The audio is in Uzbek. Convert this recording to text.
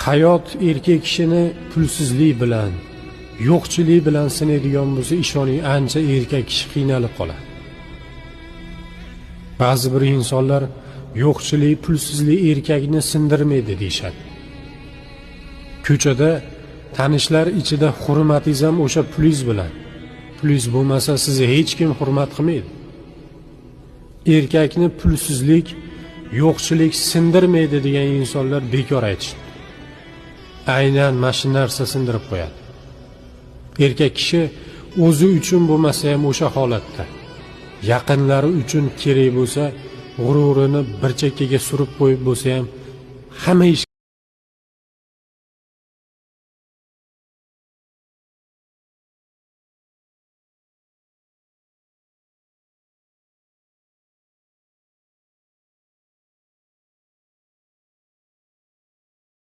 hayot erkak kishini pulsizlik bilan, yo'qchilik bilan sinaydigan bo'lsa, ishoning ancha erkak kishi qiynalib qoladi. Ba'zi bir insonlar yo'qchilik, pulsizlik erkakni sindirmaydi deyshadi. Ko'chada tanishlar ichida hurmatingiz ham o'sha pulingiz bilan. Pulingiz bo'lmasa sizni hech kim hurmat qilmaydi. Erkakni pulsizlik, yo'qchilik sindirmaydi degan insonlar bekor aytishdi. Aynan mana shu narsa sindirib qo'yadi. Erkak kishi o'zi uchun bo'lmasa ham o'sha holatda, yaqinlari uchun kerak bo'lsa, g'ururini bir chekkaga surib qo'yib bo'lsa ham hamma ish